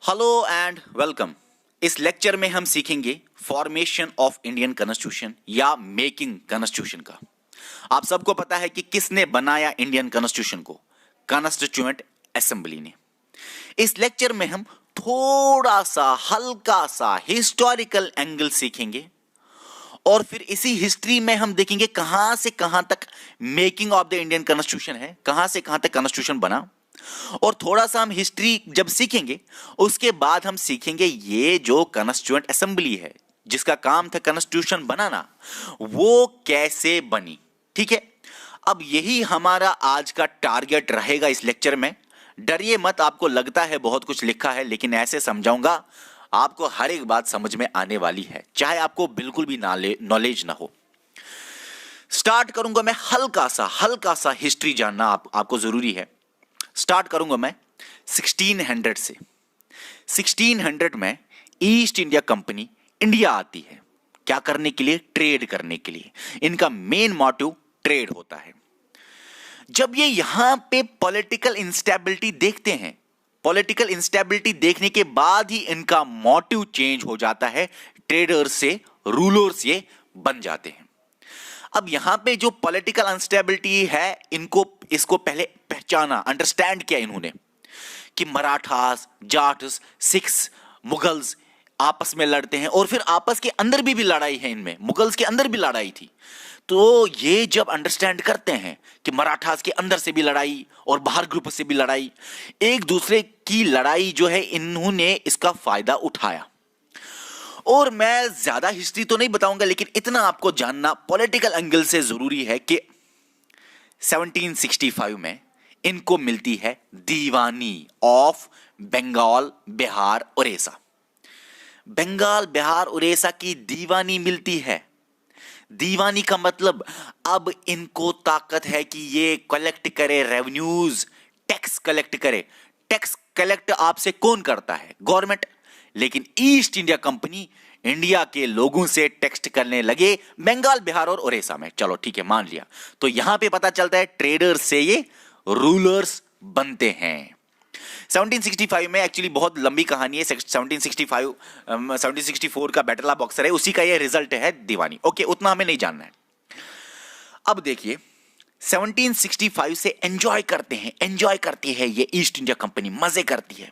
Hello and welcome. इस lecture में हम सीखेंगे फॉर्मेशन ऑफ इंडियन कॉन्स्टिट्यूशन या मेकिंग कॉन्स्टिट्यूशन का। आप सबको पता है कि किसने बनाया इंडियन कॉन्स्टिट्यूशन को? कॉन्स्टिट्यूएंट असेंबली ने। इस लेक्चर में हम थोड़ा सा हल्का सा हिस्टोरिकल एंगल सीखेंगे और फिर इसी हिस्ट्री में हम देखेंगे कहां से कहां तक making of the Indian constitution है, कहां से कहां तक कॉन्स्टिट्यूशन बना। और थोड़ा सा हम हिस्ट्री जब सीखेंगे उसके बाद हम सीखेंगे ये जो कॉन्स्टिट्यूएंट असेंबली है जिसका काम था कॉन्स्टिट्यूशन बनाना, वो कैसे बनी। ठीक है, अब यही हमारा आज का टारगेट रहेगा इस लेक्चर में। डरिए मत, आपको लगता है बहुत कुछ लिखा है, लेकिन ऐसे समझाऊंगा आपको हर एक बात समझ में आने वाली है, चाहे आपको बिल्कुल भी नॉलेज ना हो। स्टार्ट करूंगा मैं हल्का सा हिस्ट्री जानना आपको जरूरी है। स्टार्ट करूंगा मैं 1600 से। 1600 में ईस्ट इंडिया कंपनी इंडिया आती है। क्या करने के लिए? ट्रेड करने के लिए। इनका मेन मोटिव ट्रेड होता है। जब ये यहां पे पॉलिटिकल इंस्टेबिलिटी देखते हैं, पॉलिटिकल इंस्टेबिलिटी देखने के बाद ही इनका मोटिव चेंज हो जाता है, ट्रेडर्स से रूलर्स ये बन जाते हैं। अब यहां पे जो पॉलिटिकल अनस्टेबिलिटी है, इसको पहले पहचाना, अंडरस्टैंड किया इन्होंने कि मराठास, जाट्स, सिख्स, मुगल्स आपस में लड़ते हैं और फिर आपस के अंदर भी लड़ाई है इनमें। मुगल्स के अंदर भी लड़ाई थी। तो ये जब अंडरस्टैंड करते हैं कि मराठास के अंदर से भी लड़ाई और बाहर ग्रुप से भी लड़ाई, एक दूसरे की लड़ाई जो है, इन्होंने इसका फायदा उठाया। और मैं ज्यादा हिस्ट्री तो नहीं बताऊंगा, लेकिन इतना आपको जानना पॉलिटिकल एंगल से जरूरी है कि 1765 में इनको मिलती है दीवानी ऑफ बंगाल, बिहार, उड़ीसा। बंगाल, बिहार, उड़ीसा की दीवानी मिलती है। दीवानी का मतलब अब इनको ताकत है कि ये कलेक्ट करे रेवेन्यूज, टैक्स कलेक्ट करे। टैक्स कलेक्ट आपसे कौन करता है? गवर्नमेंट। लेकिन ईस्ट इंडिया कंपनी इंडिया के लोगों से टैक्स करने लगे बंगाल, बिहार और उड़ीसा में। चलो ठीक है, मान लिया। तो यहां पे पता चलता है ट्रेडर्स से ये रूलर्स बनते हैं। 1765 में एक्चुअली बहुत लंबी कहानी है। 1764 का बैटल ऑफ बक्सर है, उसी का ये रिजल्ट है दीवानी। ओके, उतना हमें नहीं जानना है। अब देखिए 1765 से एंजॉय करती है ये ईस्ट इंडिया कंपनी, मजे करती है।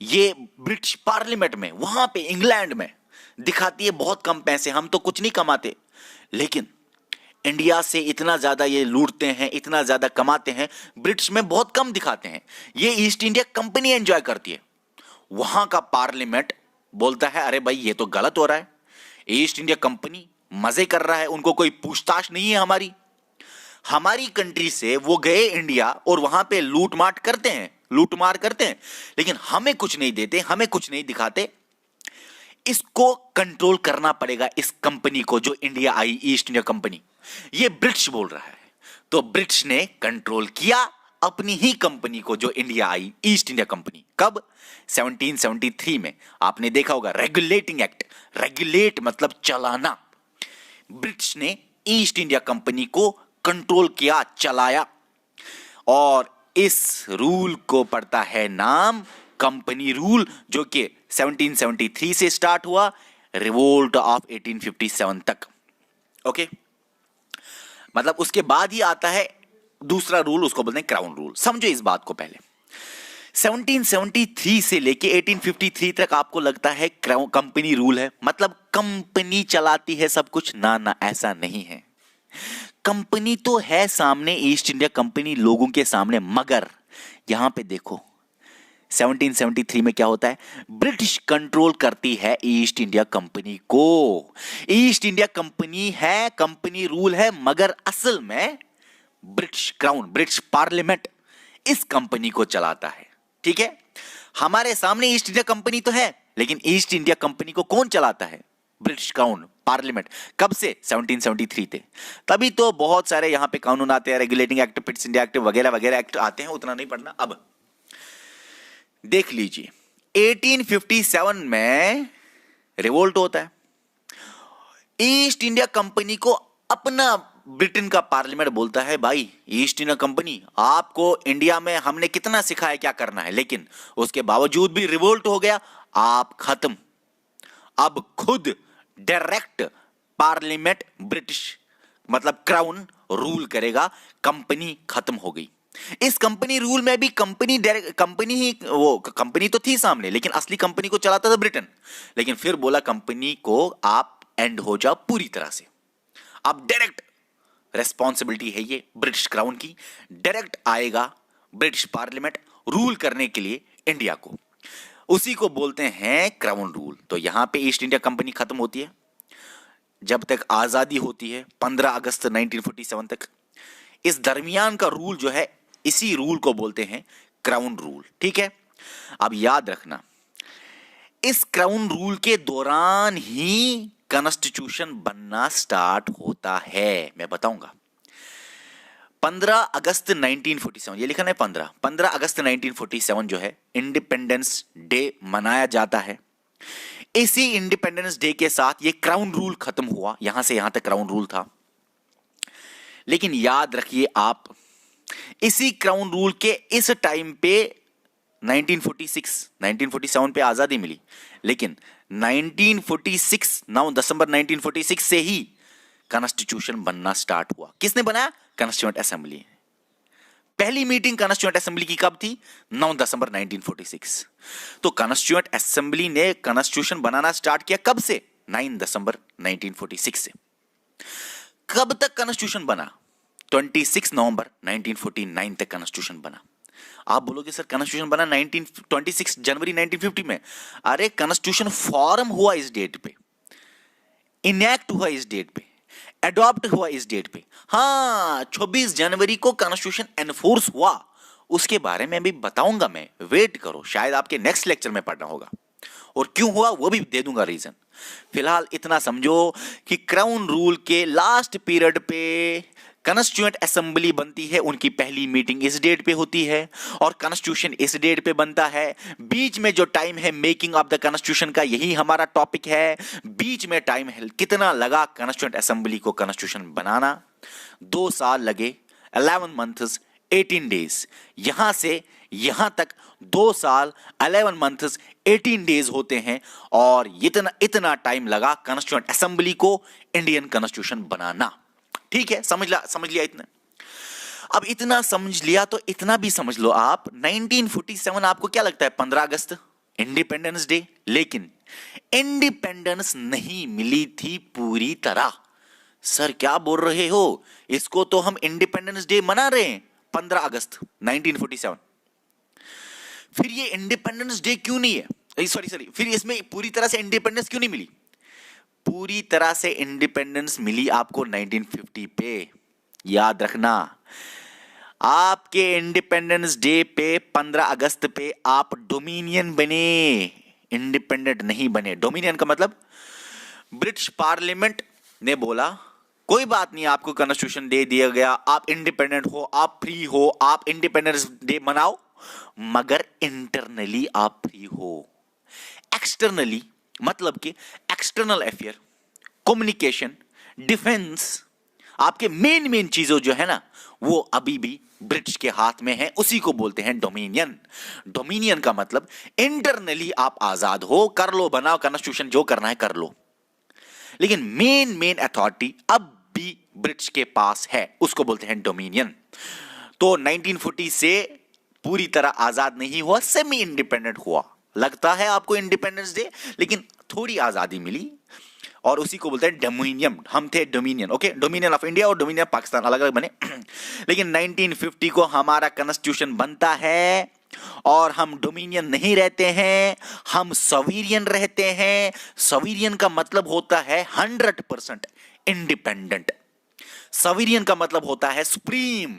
ये ब्रिटिश पार्लियामेंट में, वहां पे इंग्लैंड में दिखाती है बहुत कम पैसे, हम तो कुछ नहीं कमाते, लेकिन इंडिया से इतना ज्यादा ये लूटते हैं, इतना ज्यादा कमाते हैं, ब्रिटिश में बहुत कम दिखाते हैं। ये ईस्ट इंडिया कंपनी एंजॉय करती है। वहां का पार्लियामेंट बोलता है अरे भाई ये तो गलत हो रहा है, ईस्ट इंडिया कंपनी मजे कर रहा है, उनको कोई पूछताछ नहीं है हमारी कंट्री से। वो गए इंडिया और वहां पे लूटमार करते हैं, लेकिन हमें कुछ नहीं देते, हमें कुछ नहीं दिखाते। इसको कंट्रोल करना पड़ेगा, इस कंपनी को जो India I, east India company. ये ब्रिटिश बोल रहा है, तो ब्रिटिश ने कंट्रोल किया अपनी ही कंपनी को जो India I, east India company. कब? 1773 में। आपने देखा होगा रेगुलेटिंग एक्ट। रेगुलेट मतलब चलाना। ब्रिटिश ने ईस्ट इंडिया कंपनी को कंट्रोल किया, चलाया, और इस रूल को पड़ता है नाम कंपनी रूल, जो कि 1773 से स्टार्ट हुआ, रिवोल्ट ऑफ 1857 तक। ओके, मतलब उसके बाद ही आता है दूसरा रूल, उसको बोलते हैं क्राउन रूल। समझो इस बात को पहले। 1773 से लेके 1853 तक आपको लगता है कंपनी रूल है, मतलब कंपनी चलाती है सब कुछ। ना, ऐसा नहीं है। कंपनी तो है सामने, ईस्ट इंडिया कंपनी लोगों के सामने, मगर यहां पे देखो 1773 में क्या होता है? ब्रिटिश कंट्रोल करती है ईस्ट इंडिया कंपनी को। ईस्ट इंडिया कंपनी है, कंपनी रूल है, मगर असल में ब्रिटिश क्राउन, ब्रिटिश पार्लियामेंट इस कंपनी को चलाता है। ठीक है, हमारे सामने ईस्ट इंडिया कंपनी तो है, लेकिन ईस्ट इंडिया कंपनी को कौन चलाता है? British crown, parliament. कब से? 1773 थे। तभी तो बहुत सारे यहां पे कानून आते हैं, regulating act, Pitt's India act वगैरह वगैरह एक्ट आते हैं, उतना नहीं पढ़ना। अब देख लीजिए 1857 में रिवोल्ट होता है। ईस्ट इंडिया कंपनी को अपना ब्रिटेन का पार्लियामेंट बोलता है भाई ईस्ट इंडिया कंपनी आपको इंडिया में हमने कितना सिखाया क्या करना है, लेकिन उसके बावजूद भी रिवोल्ट हो गया, आप खत्म। अब खुद डायरेक्ट पार्लियामेंट ब्रिटिश मतलब क्राउन रूल करेगा, कंपनी खत्म हो गई। इस कंपनी रूल में भी कंपनी तो थी सामने, लेकिन असली कंपनी को चलाता था ब्रिटेन। लेकिन फिर बोला कंपनी को आप एंड हो जाओ पूरी तरह से। अब डायरेक्ट रेस्पॉन्सिबिलिटी है ये ब्रिटिश क्राउन की, डायरेक्ट आएगा ब्रिटिश पार्लियामेंट रूल करने के लिए इंडिया को। उसी को बोलते हैं क्राउन रूल। तो यहां पे ईस्ट इंडिया कंपनी खत्म होती है जब तक आजादी होती है 15 अगस्त 1947 तक। इस दरमियान का रूल जो है, इसी रूल को बोलते हैं क्राउन रूल। ठीक है, अब याद रखना इस क्राउन रूल के दौरान ही कॉन्स्टिट्यूशन बनना स्टार्ट होता है। मैं बताऊंगा 15 अगस्त 1947, ये लिखा है 15 अगस्त 1947 जो है इंडिपेंडेंस डे मनाया जाता है। इसी इंडिपेंडेंस डे के साथ ये क्राउन रूल खत्म हुआ, यहां से यहां तक क्राउन रूल था। लेकिन याद रखिए आप, इसी क्राउन रूल के इस टाइम पे 1947 पे आजादी मिली, लेकिन 1946 9 दिसंबर 1946 से ही कॉन्स्टिट्यूशन बनना स्टार्ट हुआ। किसने बनाया? Constituent assembly. पहली मीटिंग कॉन्स्टिट्यूएंट असेंबली की कब थी? 9 दिसंबर 1946। तो कॉन्स्टिट्यूएंट असेंबली ने कॉन्स्टिट्यूशन बनाना स्टार्ट किया कब से? 9 दिसंबर 1946 से। कब तक कॉन्स्टिट्यूशन बना? 26 नवंबर 1949 तक कॉन्स्टिट्यूशन बना। आप बोलोगे सर कॉन्स्टिट्यूशन बना 26 जनवरी 1950 में। अरे कॉन्स्टिट्यूशन फॉर्म हुआ इस डेट पे, इनैक्ट हुआ इस डेट पे, एडॉप्ट हुआ इस डेट पे। हाँ, 26 जनवरी को कॉन्स्टिट्यूशन एनफोर्स हुआ, उसके बारे में भी बताऊंगा मैं, वेट करो, शायद आपके नेक्स्ट लेक्चर में पढ़ना होगा, और क्यों हुआ वो भी दे दूंगा रीजन। फिलहाल इतना समझो कि क्राउन रूल के लास्ट पीरियड पे कॉन्स्टिट्यूएंट असेंबली बनती है, उनकी पहली मीटिंग इस डेट पे होती है और कॉन्स्टिट्यूशन इस डेट पे बनता है। बीच में जो टाइम है मेकिंग ऑफ द कॉन्स्टिट्यूशन का, यही हमारा टॉपिक है। बीच में टाइम है, कितना लगा कॉन्स्टिट्यूएंट असेंबली को कॉन्स्टिट्यूशन बनाना? 2 साल लगे, 11 मंथ्स 18 डेज। यहां से यहां तक 2 साल 11 मंथ्स 18 डेज होते हैं, और इतना टाइम लगा कॉन्स्टिट्यूएंट असेंबली को इंडियन कॉन्स्टिट्यूशन बनाना। ठीक है, समझ लिया इतना। अब इतना समझ लिया तो इतना भी समझ लो आप, 1947 आपको क्या लगता है? 15 अगस्त इंडिपेंडेंस डे। लेकिन इंडिपेंडेंस नहीं मिली थी पूरी तरह। सर क्या बोल रहे हो, इसको तो हम इंडिपेंडेंस डे मना रहे हैं 15 अगस्त 1947। फिर ये इंडिपेंडेंस डे क्यों नहीं है? सॉरी, फिर इसमें पूरी तरह से इंडिपेंडेंस क्यों नहीं मिली? पूरी तरह से इंडिपेंडेंस मिली आपको 1950 पे। याद रखना, आपके इंडिपेंडेंस डे पे 15 अगस्त पे आप डोमिनियन बने, इंडिपेंडेंट नहीं बने। डोमिनियन का मतलब ब्रिटिश पार्लियामेंट ने बोला कोई बात नहीं, आपको कॉन्स्टिट्यूशन दे दिया गया, आप इंडिपेंडेंट हो, आप फ्री हो, आप इंडिपेंडेंस डे मनाओ, मगर इंटरनली आप फ्री हो। एक्सटर्नली मतलब कि एक्सटर्नल अफेयर, कम्युनिकेशन, डिफेंस, आपके मेन चीजों जो है ना, वो अभी भी ब्रिटिश के हाथ में है। उसी को बोलते हैं डोमिनियन। डोमिनियन का मतलब इंटरनली आप आजाद हो, कर लो, बनाओ कॉन्स्टिट्यूशन, जो करना है कर लो, लेकिन मेन अथॉरिटी अब भी ब्रिटिश के पास है, उसको बोलते हैं डोमिनियन। तो 1940 से पूरी तरह आजाद नहीं हुआ, सेमी इंडिपेंडेंट हुआ। लगता है आपको इंडिपेंडेंस डे, लेकिन थोड़ी आजादी मिली, और उसी को बोलते हैं डोमिनियन। हम थे dominion, okay, dominion of India और डोमिनियन ऑफ पाकिस्तान अलग अलग बने। लेकिन 1950 को हमारा कॉन्स्टिट्यूशन बनता है, और हम डोमिनियन नहीं रहते हैं, हम सॉवरेन रहते हैं। सॉवरेन का मतलब होता है 100% इंडिपेंडेंट। सॉवरेन का मतलब होता है सुप्रीम,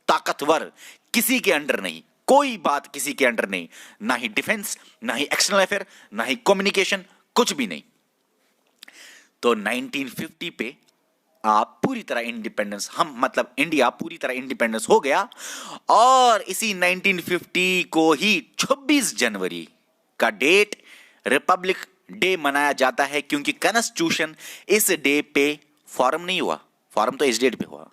ताकतवर, किसी के अंडर नहीं, कोई बात किसी के अंडर नहीं, ना ही डिफेंस, ना ही एक्सटर्नल अफेयर, ना ही कम्युनिकेशन, कुछ भी नहीं। तो 1950 पे आप पूरी तरह इंडिपेंडेंस, हम मतलब इंडिया पूरी तरह इंडिपेंडेंस हो गया। और इसी 1950 को ही 26 जनवरी का डेट रिपब्लिक डे मनाया जाता है, क्योंकि कॉन्स्टिट्यूशन इस डे पे फॉर्म नहीं हुआ। फॉर्म तो इस डेट पे हुआ,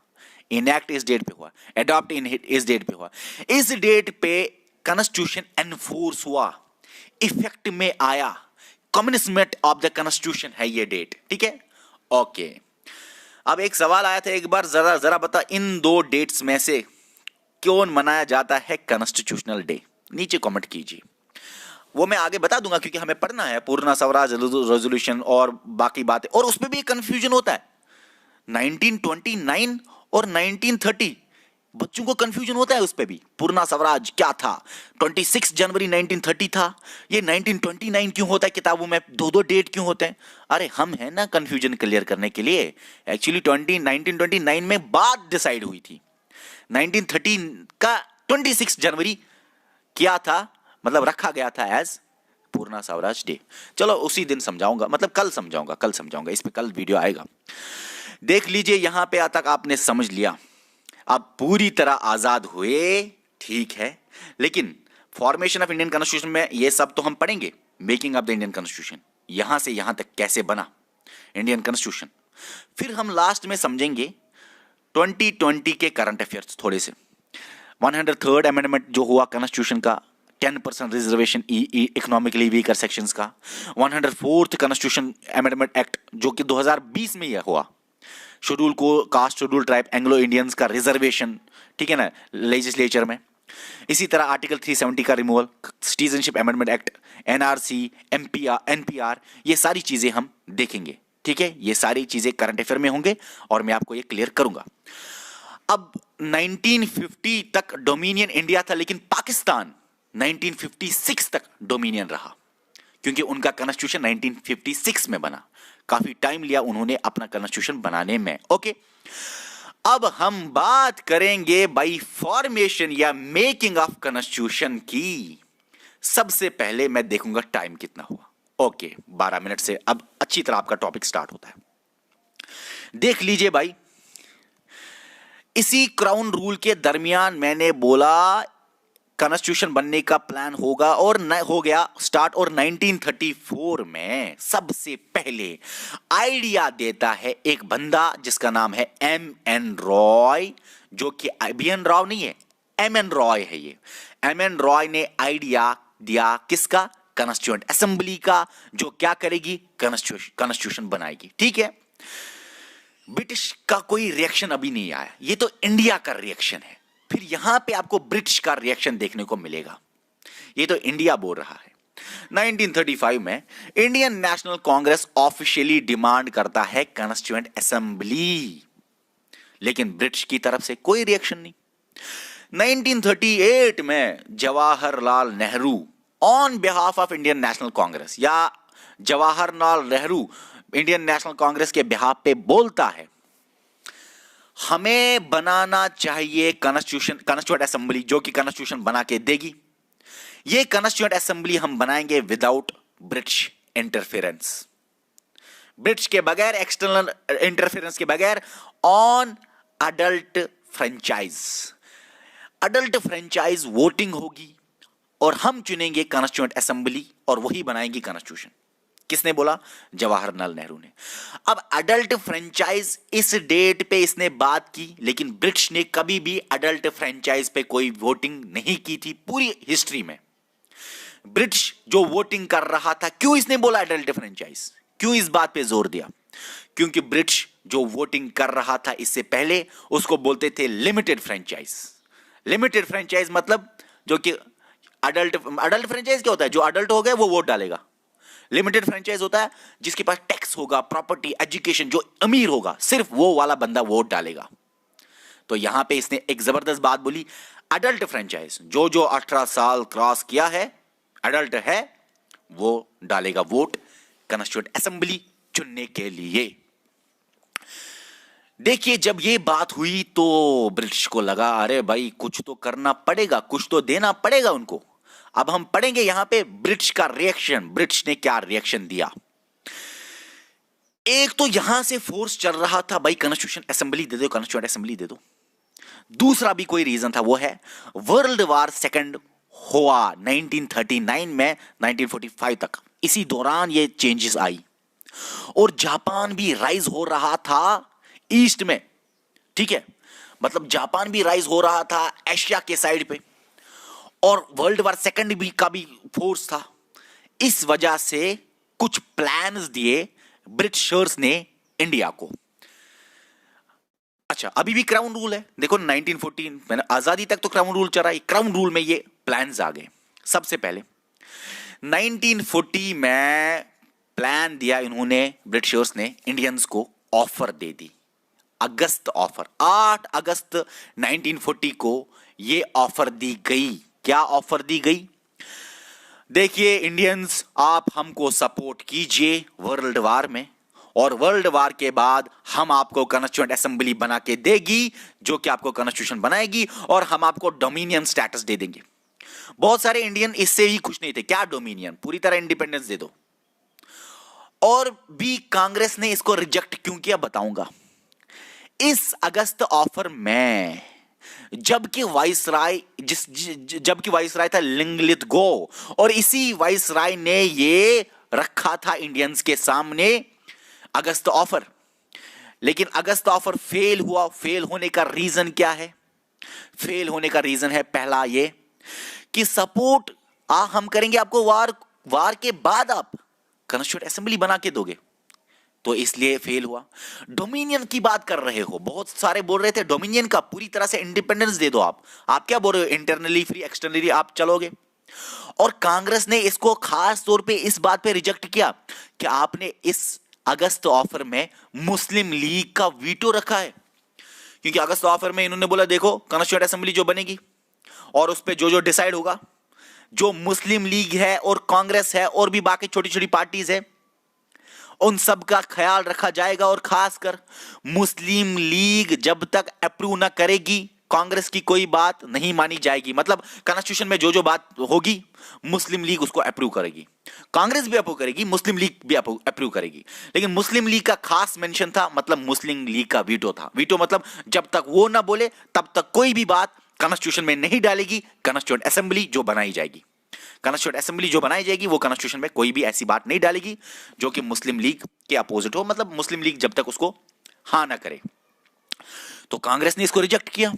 इनैक्ट इस डेट पे हुआ, अडॉप्ट इस डेट पे हुआ, इस डेट पे कॉन्स्टिट्यूशन एनफोर्स हुआ, इफेक्ट में आया, कमेंसमेंट ऑफ द कॉन्स्टिट्यूशन है ये डेट, ठीक है। ओके, अब एक सवाल आया था एक बार, जरा जरा बता इन दो डेट्स में से कौन मनाया जाता है कॉन्स्टिट्यूशनल डे, नीचे कमेंट कीजिए। वो मैं आगे बता दूंगा क्योंकि हमें पढ़ना है पूर्ण स्वराज रेजोल्यूशन और बाकी बातें, और उसमें भी कंफ्यूजन होता है 1929 और 1930, बच्चों को कंफ्यूजन होता है उस पे भी। पूर्ण स्वराज क्या था, 26 जनवरी 1930 था, ये 1929 क्यों होता है, किताबों में दो दो डेट क्यों होते हैं। अरे हम है ना कंफ्यूजन क्लियर करने के लिए। एक्चुअली 1929 में बात डिसाइड हुई थी, 1930 का 26 जनवरी क्या था, मतलब रखा गया था एज पूर्ण स्वराज डे। चलो उसी दिन समझाऊंगा, मतलब कल समझाऊंगा, इस पे कल वीडियो आएगा। देख लीजिए यहां पे तक आपने समझ लिया, अब पूरी तरह आजाद हुए, ठीक है, लेकिन फॉर्मेशन ऑफ इंडियन कॉन्स्टिट्यूशन में ये सब तो हम पढ़ेंगे, making of the Indian constitution, यहां से यहां तक कैसे बना इंडियन कॉन्स्टिट्यूशन। फिर हम लास्ट में समझेंगे 2020 के करंट अफेयर्स थोड़े से, 103rd अमेंडमेंट जो हुआ कॉन्स्टिट्यूशन का, 10% रिजर्वेशन इकोनॉमिकली वीकर सेक्शंस का, 104th कॉन्स्टिट्यूशन अमेंडमेंट एक्ट जो कि 2020 में यह हुआ, शेड्यूल को caste, schedule tribe, Anglo Indians का रिजर्वेशन, ठीक है ना, लेजिस्लेचर में। इसी तरह आर्टिकल 370 का removal, citizenship amendment act, NRC, NPR, ये सारी चीजें हम देखेंगे, ठीक है। ये सारी चीजें करंट अफेयर में होंगे और मैं आपको ये क्लियर करूंगा। अब 1950 तक डोमिनियन इंडिया था, लेकिन पाकिस्तान 1956 तक डोमिनियन रहा, क्योंकि उनका कॉन्स्टिट्यूशन 1956 में बना, काफी टाइम लिया उन्होंने अपना कॉन्स्टिट्यूशन बनाने में। ओके, अब हम बात करेंगे बाई फॉर्मेशन या मेकिंग ऑफ कॉन्स्टिट्यूशन की। सबसे पहले मैं देखूंगा टाइम कितना हुआ। ओके, 12 मिनट से अब अच्छी तरह आपका टॉपिक स्टार्ट होता है। देख लीजिए भाई, इसी क्राउन रूल के दरमियान मैंने बोला कॉन्स्टिट्यूशन बनने का प्लान होगा और हो गया स्टार्ट, और 1934 में सबसे पहले आइडिया देता है एक बंदा जिसका नाम है एम.एन. रॉय, जो कि बी.एन. राव नहीं है, एम.एन. रॉय है। ये एम.एन. रॉय ने आइडिया दिया किसका, कॉन्स्टिट्यूएंट असेंबली का, जो क्या करेगी, कॉन्स्टिट्यूशन बनाएगी, ठीक है। ब्रिटिश का कोई रिएक्शन अभी नहीं आया, ये तो इंडिया का रिएक्शन है। फिर यहां पे आपको ब्रिटिश का रिएक्शन देखने को मिलेगा, ये तो इंडिया बोल रहा है। 1935 में Indian national Congress officially demand करता है कॉन्स्टिट्यूएंट असेंबली, लेकिन ब्रिटिश की तरफ से कोई रिएक्शन नहीं। 1938 में Jawaharlal Nehru on behalf of Indian national Congress, या जवाहरलाल नेहरू इंडियन नेशनल कांग्रेस के बिहाफ पे बोलता है, हमें बनाना चाहिए कॉन्स्टिट्यूएंट असेंबली जो कि कॉन्स्टिट्यूशन बना के देगी। ये कॉन्स्टिट्यूएंट असेंबली हम बनाएंगे विदाउट ब्रिटिश इंटरफेरेंस, ब्रिटिश के बगैर, एक्सटर्नल इंटरफेरेंस के बगैर, on adult franchise. Adult franchise voting होगी और हम चुनेंगे कॉन्स्टिट्यूएंट असेंबली और वही बनाएगी कॉन्स्टिट्यूशन। किसने बोला, जवाहरलाल नेहरू ने। अब अडल्ट फ्रेंचाइज इस डेट पे इसने बात की, लेकिन ब्रिटिश ने कभी भी अडल्ट फ्रेंचाइज पे कोई वोटिंग नहीं की थी पूरी हिस्ट्री में। ब्रिटिश जो वोटिंग कर रहा था, क्यों इसने बोला अडल्ट फ्रेंचाइज, क्यों इस बात पे जोर दिया, क्योंकि ब्रिटिश जो वोटिंग कर रहा था इससे पहले उसको बोलते थे लिमिटेड फ्रेंचाइज। लिमिटेड फ्रेंचाइज मतलब जो कि अडल्ट फ्रेंचाइज क्या होता है, जो अडल्ट हो गए वो वोट डालेगा। लिमिटेड फ्रेंचाइज होता है जिसके पास टैक्स होगा, प्रॉपर्टी, एजुकेशन, जो अमीर होगा सिर्फ वो वाला बंदा वोट डालेगा। तो यहां पे इसने एक जबरदस्त बात बोली, अडल्ट फ्रेंचाइज, जो जो 18 साल क्रॉस किया है, अडल्ट है, वो डालेगा वोट कॉन्स्टिट्यूएंट असेंबली चुनने के लिए। देखिए जब ये बात हुई तो ब्रिटिश को लगा अरे भाई कुछ तो करना पड़ेगा, कुछ तो देना पड़ेगा उनको। अब हम पढ़ेंगे यहां पे ब्रिटिश का रिएक्शन, ब्रिटिश ने क्या रिएक्शन दिया। एक तो यहां से फोर्स चल रहा था भाई कॉन्स्टिट्यूशन असेंबली दे दो, कॉन्स्टिट्यूएंट असेंबली दे दो। दूसरा भी कोई रीजन था, वो है वर्ल्ड वार सेकंड हुआ 1939 में 1945 तक, इसी दौरान ये चेंजेस आई और जापान भी राइज हो रहा था ईस्ट में, ठीक है, मतलब जापान भी राइज हो रहा था एशिया के साइड पे, और वर्ल्ड वार सेकंड भी का भी फोर्स था। इस वजह से कुछ प्लान्स दिए ब्रिटिशर्स ने इंडिया को। अच्छा, अभी भी क्राउन रूल है, देखो 1914 मैंने आजादी तक तो क्राउन रूल चला, क्राउन रूल में ये प्लान्स आ गए। सबसे पहले 1940 में प्लान दिया इन्होंने, ब्रिटिशर्स ने इंडियंस को ऑफर दे दी, अगस्त ऑफर, 8 अगस्त 1940 को ये ऑफर दी गई। क्या ऑफर दी गई? देखिए इंडियंस, आप हमको सपोर्ट कीजिए वर्ल्ड वार में, और वर्ल्ड वार के बाद हम आपको कॉन्स्टिट्यूएंट असेंबली बना के देगी, जो कि आपको कॉन्स्टिट्यूशन बनाएगी, और हम आपको डोमिनियन स्टेटस दे देंगे। बहुत सारे इंडियन इससे ही खुश नहीं थे, क्या डोमिनियन, पूरी तरह इंडिपेंडेंस दे दो। और भी कांग्रेस ने इसको रिजेक्ट क्यों किया बताऊंगा। इस अगस्त ऑफर में जबकि वाइसराय जबकि वाइसराय था लिंगलित गो, और इसी वाइसराय ने ये रखा था इंडियंस के सामने अगस्त ऑफर, लेकिन अगस्त ऑफर फेल हुआ। फेल होने का रीजन क्या है? फेल होने का रीजन है पहला ये कि सपोर्ट हम करेंगे आपको, वार के बाद आप कॉन्स्टिट्यूएंट असेंबली बना के दोगे, तो इसलिए फेल हुआ। डोमिनियन की बात कर रहे हो, बहुत सारे बोल रहे थे डोमिनियन का, पूरी तरह से इंडिपेंडेंस दे दो आप क्या बोल रहे हो, इंटरनली फ्री एक्सटर्नली आप चलोगे। और कांग्रेस ने इसको खास तौर पे इस बात पे रिजेक्ट किया कि आपने इस अगस्त ऑफर में मुस्लिम लीग का वीटो रखा है, क्योंकि अगस्त ऑफर में इन्होंने बोला देखो कॉन्स्टिट्यूएंट असेंबली जो बनेगी और उस पर जो जो डिसाइड होगा, जो मुस्लिम लीग है और कांग्रेस है और भी बाकी छोटी छोटी पार्टीज है, उन सब का ख्याल रखा जाएगा, और खासकर मुस्लिम लीग जब तक अप्रूव ना करेगी कांग्रेस की कोई बात नहीं मानी जाएगी। मतलब कॉन्स्टिट्यूशन में जो जो बात होगी मुस्लिम लीग उसको अप्रूव करेगी, कांग्रेस भी अप्रूव करेगी, मुस्लिम लीग भी अप्रूव करेगी। लेकिन मुस्लिम लीग का खास मेंशन था, मतलब मुस्लिम लीग का वीटो था। वीटो मतलब जब तक वो ना बोले तब तक कोई भी बात कॉन्स्टिट्यूशन में नहीं डालेगी। कॉन्स्टिट्यूएंट असेंबली जो बनाई जाएगी, कॉन्स्टिट्यूएंट असेंबली जो बनाई जाएगी वो कॉन्स्टिट्यूशन में कोई भी ऐसी बात नहीं डालेगी जो कि मुस्लिम लीग के अपोजिट हो, मतलब मुस्लिम लीग जब तक उसको हाँ ना करे। तो कांग्रेस ने इसको रिजेक्ट किया,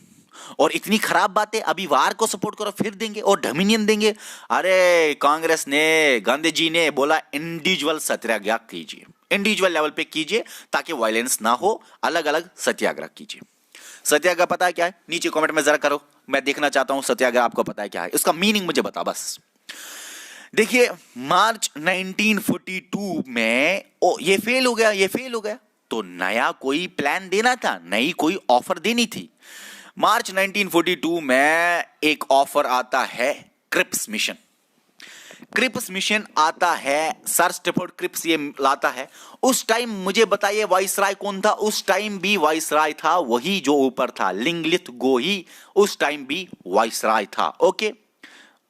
और इतनी खराब बातें, अभी वार को सपोर्ट करो फिर देंगे और डोमिनियन देंगे। अरे कांग्रेस ने, गांधी जी ने बोला इंडिविजुअल सत्याग्रह कीजिए, इंडिविजुअल लेवल पे कीजिए ताकि वायलेंस ना हो, अलग अलग सत्याग्रह कीजिए। सत्याग्रह पता है क्या है? नीचे कमेंट में जरा करो, मैं देखना चाहता हूं सत्याग्रह आपको पता है क्या है, इसका मीनिंग मुझे बता बस। देखिए मार्च 1942 में ये फेल हो गया, तो नया कोई प्लान देना था, नई कोई ऑफर देनी थी। मार्च 1942 में एक ऑफर आता है क्रिप्स मिशन। क्रिप्स मिशन आता है, सर स्टैफोर्ड क्रिप्स ये लाता है। उस टाइम मुझे बताइए वाइसराय कौन था? उस टाइम भी वाइसराय था वही जो ऊपर था, लिंगलित गो ही उस टाइम भी वाइसराय था। ओके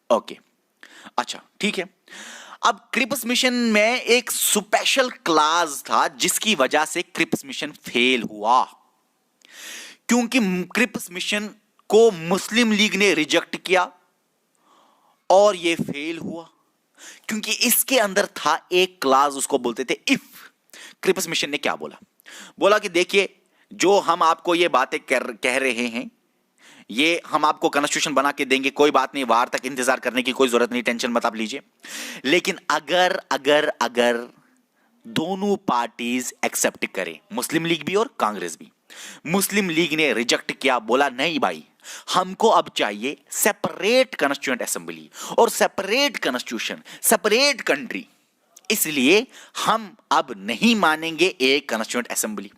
ओके, अच्छा ठीक है। अब क्रिप्स मिशन में एक स्पेशल क्लास था जिसकी वजह से क्रिप्स मिशन फेल हुआ, क्योंकि क्रिप्स मिशन को मुस्लिम लीग ने रिजेक्ट किया और यह फेल हुआ, क्योंकि इसके अंदर था एक क्लास, उसको बोलते थे इफ। क्रिप्स मिशन ने क्या बोला कि देखिए जो हम आपको ये बातें कह रहे हैं, ये हम आपको कॉन्स्टिट्यूशन बना के देंगे, कोई बात नहीं, वार तक इंतजार करने की कोई जरूरत नहीं, टेंशन मत आप लीजिए। लेकिन अगर अगर अगर दोनों पार्टीज एक्सेप्ट करें, मुस्लिम लीग भी और कांग्रेस भी। मुस्लिम लीग ने रिजेक्ट किया, बोला नहीं भाई, हमको अब चाहिए सेपरेट कॉन्स्टिट्यूएंट असेंबली और सेपरेट कॉन्स्टिट्यूशन, सेपरेट कंट्री, इसलिए हम अब नहीं मानेंगे एक कॉन्स्टिट्यूएंट असेंबली।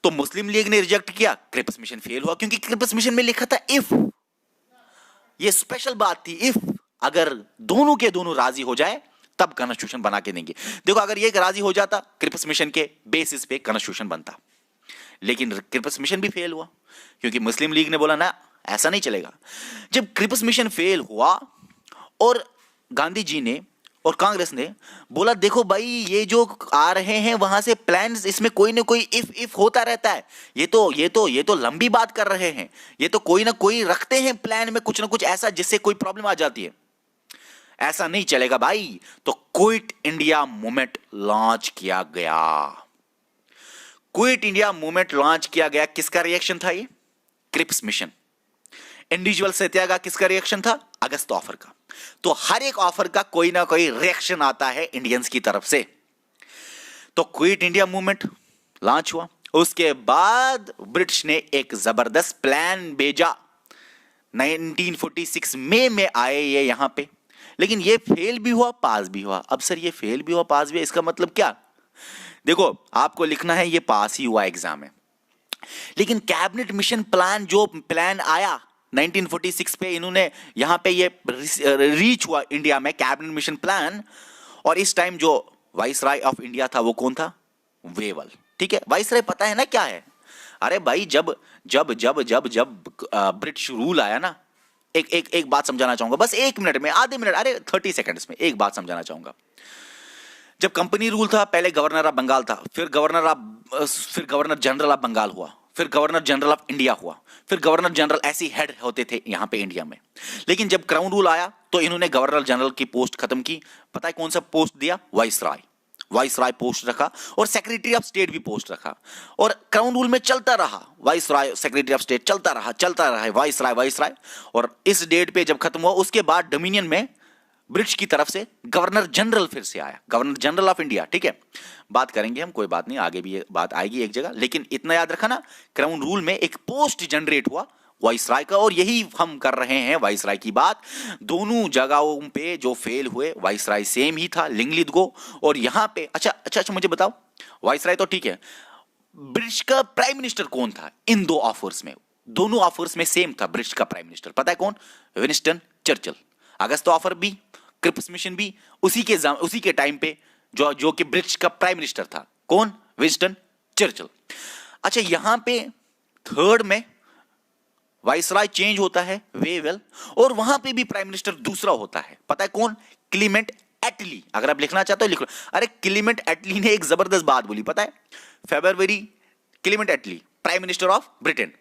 तो मुस्लिम लीग ने रिजेक्ट किया, क्रिप्स मिशन फेल हुआ, क्योंकि क्रिप्स मिशन में लिखा था इफ। ये स्पेशल बात थी, इफ अगर दोनों के दोनों राजी हो जाए तब कॉन्स्टिट्यूशन बना के देंगे। देखो अगर ये राजी हो जाता, क्रिप्स मिशन के बेसिस पे कॉन्स्टिट्यूशन बनता, लेकिन क्रिप्स मिशन भी फेल हुआ क्योंकि मुस्लिम लीग ने बोला ना ऐसा नहीं चलेगा। जब क्रिप्स मिशन फेल हुआ और गांधी जी ने और कांग्रेस ने बोला देखो भाई ये जो आ रहे हैं वहां से प्लान्स, इसमें कोई ना कोई इफ होता रहता है, ये तो लंबी बात कर रहे हैं, ये तो कोई ना कोई रखते हैं प्लान में कुछ ना कुछ ऐसा जिससे कोई प्रॉब्लम आ जाती है, ऐसा नहीं चलेगा भाई। तो क्विट इंडिया मूवमेंट लॉन्च किया गया। क्विट इंडिया मूवमेंट लॉन्च किया गया, किसका रिएक्शन था ये? Cripps mission. इंडिविजुअल सत्याग्रह किसका रिएक्शन था? अगस्त ऑफर का। तो हर एक ऑफर का कोई ना कोई रिएक्शन आता है इंडियंस की तरफ से। तो क्विट इंडिया मूवमेंट लॉन्च हुआ, उसके बाद ब्रिटिश ने एक जबरदस्त प्लान भेजा। 1946 में आए ये यहां पे, लेकिन ये फेल भी हुआ पास भी हुआ। अब सर ये फेल भी हुआ पास भी हुआ, इसका मतलब क्या? देखो आपको लिखना है ये पास ही हुआ एग्जाम में, लेकिन कैबिनेट मिशन प्लान जो प्लान आया 1946 पे, इन्होंने यहां पे ये रीच हुआ इंडिया में कैबिनेट मिशन प्लान। और इस टाइम जो वाइसराय ऑफ इंडिया था वो कौन था? वेवल। ठीक है, वाइसराय पता है ना क्या है? अरे भाई जब जब जब जब जब ब्रिटिश रूल आया ना, एक बात समझाना चाहूंगा बस 1 मिनट में, आधे मिनट, अरे 30 सेकंड्स में एक बात समझाना चाहूंगा। जब कंपनी रूल था, पहले गवर्नर ऑफ बंगाल था, फिर गवर्नर जनरल ऑफ बंगाल हुआ, फिर गवर्नर जनरल ऑफ इंडिया हुआ, फिर गवर्नर जनरल, ऐसे हेड होते थे यहां पे इंडिया में। लेकिन जब क्राउन रूल आया तो इन्होंने गवर्नर जनरल की पोस्ट खत्म की। पता है कौन सा पोस्ट दिया? वाइसराय पोस्ट रखा, और सेक्रेटरी ऑफ स्टेट भी पोस्ट रखा। और क्राउन रूल में चलता रहा वाइसराय, सेक्रेटरी ऑफ स्टेट चलता रहा वाइसराय। और इस डेट पे जब खत्म हुआ, उसके बाद डोमिनियन में ब्रिटिश की तरफ से गवर्नर जनरल फिर से आया, गवर्नर जनरल ऑफ इंडिया। ठीक है, बात करेंगे हम, कोई बात नहीं, आगे भी ये बात आएगी एक जगह। लेकिन इतना याद रखा ना, क्राउन रूल में एक पोस्ट जनरेट हुआ वाइसराय का, और यही हम कर रहे हैं वाइसराय की बात। दोनों जगहों पे जो फेल हुए, वाइसराय सेम ही था, लिंगलिदगो, और यहां पे अच्छा मुझे बताओ, वाइसराय तो ठीक है, ब्रिटिश का प्राइम मिनिस्टर कौन था इन दो ऑफर्स में? दोनों ऑफर्स में सेम था ब्रिटिश का प्राइम मिनिस्टर, पता है कौन? Winston Churchill. अगस्त ऑफर भी, क्रिप्स मिशन भी उसी के टाइम पे जो कि ब्रिटिश का प्राइम मिनिस्टर था, कौन? Winston Churchill. अच्छा, यहां पे थर्ड में वाइसराय चेंज होता है, वेवेल, और वहां पे भी प्राइम मिनिस्टर दूसरा होता है, पता है कौन? क्लीमेंट एटली। अगर आप लिखना चाहते हो लिख लो। अरे क्लीमेंट एटली ने एक जबरदस्त बात बोली, पता है? फरवरी, Clement Attlee prime minister of Britain,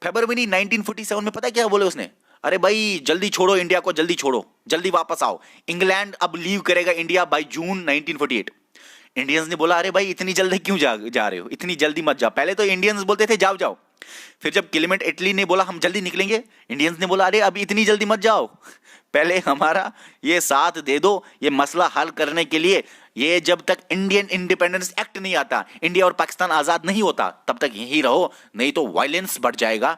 फरवरी 1947 में पता है क्या बोले उसने? अरे भाई जल्दी छोड़ो इंडिया को, जल्दी छोड़ो, जल्दी वापस आओ, इंग्लैंड अब लीव करेगा इंडिया बाय जून 1948। इंडियंस ने बोला अरे भाई इतनी जल्दी क्यों जा रहे हो, इतनी जल्दी मत जाओ। पहले तो इंडियंस बोलते थे जाओ जाओ, फिर जब क्लीमेंट एटली ने बोला हम जल्दी निकलेंगे, इंडियंस ने बोला अरे अभी इतनी जल्दी मत जाओ, पहले हमारा ये साथ दे दो, ये मसला हल करने के लिए। ये जब तक इंडियन इंडिपेंडेंस एक्ट नहीं आता, इंडिया और पाकिस्तान आजाद नहीं होता, तब तक यहीं रहो, नहीं तो वायलेंस बढ़ जाएगा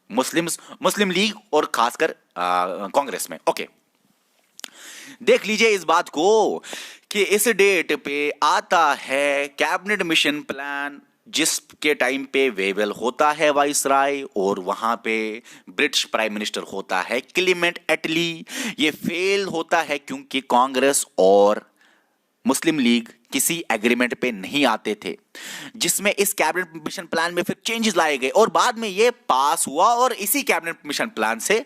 मुस्लिम लीग और खासकर कांग्रेस में। ओके, देख लीजिए इस बात को कि इस डेट पे आता है कैबिनेट मिशन प्लान, जिसके टाइम पे वेवेल होता है वाइसराय, और वहां पे ब्रिटिश प्राइम मिनिस्टर होता है क्लीमेंट एटली। ये फेल होता है क्योंकि कांग्रेस और मुस्लिम लीग किसी एग्रीमेंट पे नहीं आते थे, जिसमें इस कैबिनेट मिशन प्लान में फिर चेंजेस लाए गए, और बाद में ये पास हुआ, और इसी कैबिनेट मिशन प्लान से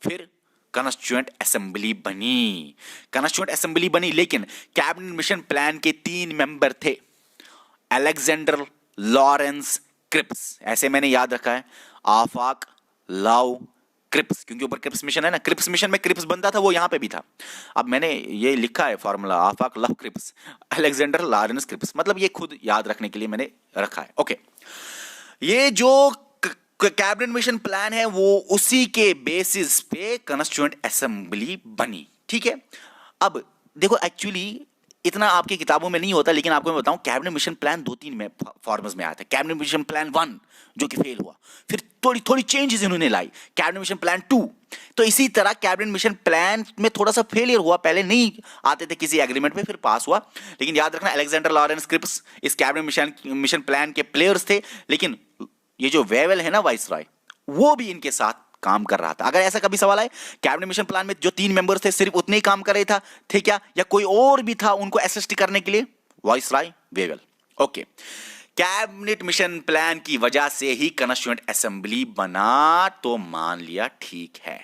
फिर कॉन्स्टिट्यूएंट असेंबली बनी। लेकिन कैबिनेट मिशन प्लान के 3 मेंबर थे, अलेक्जेंडर लॉरेंस क्रिप्स, ऐसे मैंने याद रखा है, आफाक लाउ क्रिप्स, क्योंकि ऊपर क्रिप्स मिशन है ना, क्रिप्स मिशन में क्रिप्स बनता था, वो यहां पे भी था। अब मैंने ये लिखा है फॉर्मूला, आफाक लव क्रिप्स, अलेक्जेंडर लॉरेंस क्रिप्स, मतलब ये खुद याद रखने के लिए मैंने रखा है। ओके, ये जो कैबिनेट मिशन प्लान है वो उसी के बेसिस पे कॉन्स्टिट्यूएंट असेंबली बनी। ठीक है, अब देखो एक्चुअली इतना आपकी किताबों में नहीं होता, लेकिन आपको मैं बताऊं कैबिनेट मिशन प्लान 2-3 में फॉर्म्स में आया था। कैबिनेट मिशन प्लान 1 जो कि फेल हुआ, फिर थोड़ी चेंजेस इन्होंने लाई, कैबिनेट मिशन प्लान 2। तो इसी तरह कैबिनेट मिशन प्लान में थोड़ा सा फेलियर हुआ, पहले नहीं आते थे किसी एग्रीमेंट में, फिर पास हुआ। लेकिन याद रखना अलेक्जेंडर लॉरेंस क्रिप्स इस कैबिनेट मिशन प्लान के प्लेयर्स थे, लेकिन ये जो वेवेल है ना वाइसराय, वो भी इनके साथ काम कर रहा था। अगर ऐसा कभी सवाल आए कैबिनेट मिशन प्लान में जो 3 मेंबर्स थे सिर्फ उतने ही काम कर रहे थे क्या, या कोई और भी था उनको असिस्ट करने के लिए? Viceroy, Wavell. Okay, cabinet mission plan की वजह से ही कॉन्स्टिट्यूएंट असेंबली बना, तो मान लिया ठीक है।